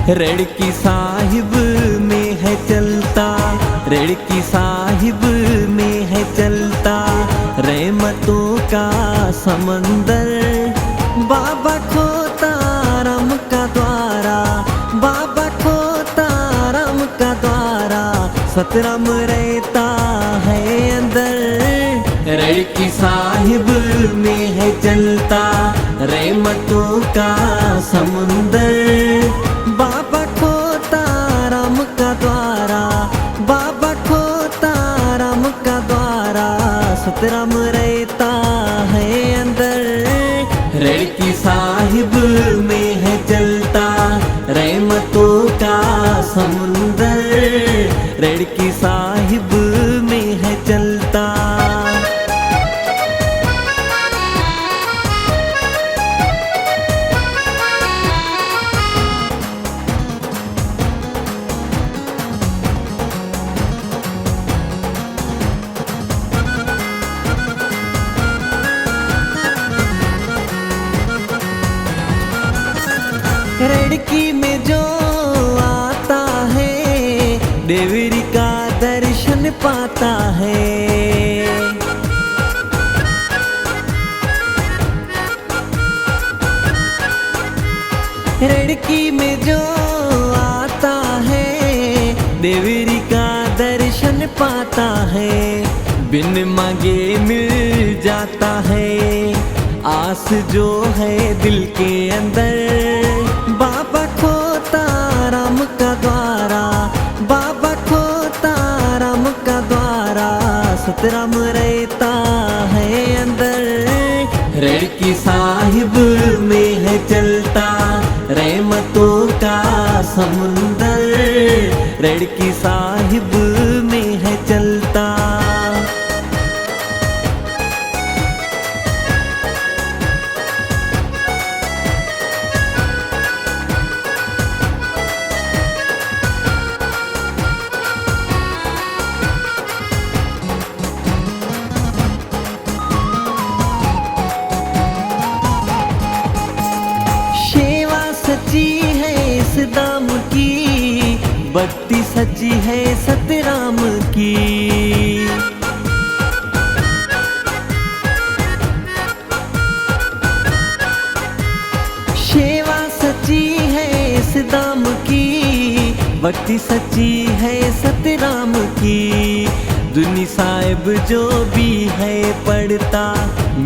रेड़ की साहिब में है चलता, रेड़ की साहिब में है चलता रहमतों का समंदर। बाबा खोता राम का द्वारा, बाबा खोता राम का द्वारा, सतराम रहता है अंदर। रेड़ की साहिब में है चलता रहमतों का समुंदर। बाबा खोता राम का द्वारा, बाबा खोता राम का द्वारा, सतराम रहता है अंदर। रेड़ की साहिब में है चलता रहमतों का समुंदर। रेड़ की साहिब में है चलता। रेड़की में जो आता है देवरी का दर्शन पाता है। रेड़की में जो आता है देवरी का दर्शन पाता है। बिन मांगे मिल जाता है आस जो है दिल के अंदर। बाबा खोता राम का द्वारा, बाबा खोता राम का द्वारा, सतराम रहता है अंदर। रेड़ की साहिब में है चलता रहमतों का समुंदर। रेड़ की साहिब में है चलता। सच्ची है इस दाम की, भक्ति सच्ची है सतराम की। सेवा सच्ची है इस दाम की, भक्ति सच्ची है सतराम की। दुनी साहिब जो भी है पढ़ता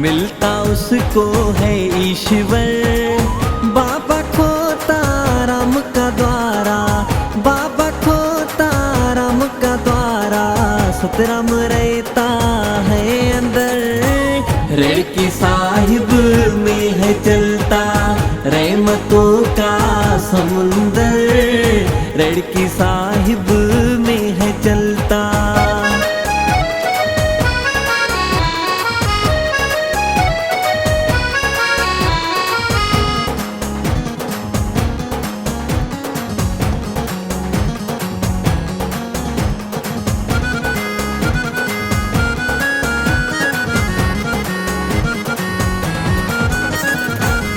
मिलता उसको है ईश्वर। बाबा खोता राम का द्वारा, बाबा खोता राम का द्वारा, सतराम रहता है अंदर। रेड़ की साहिब में है चलता रहमतों का समुंदर। रेड़ की साहिब में है चलता।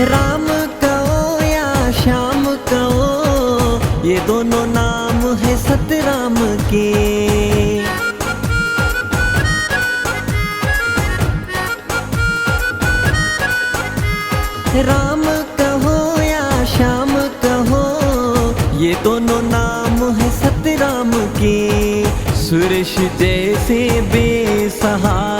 राम कहो या श्याम कहो ये दोनों नाम है सतराम के। राम कहो या श्याम कहो ये दोनों नाम है सतराम के। सुरेश जैसे बेसहारा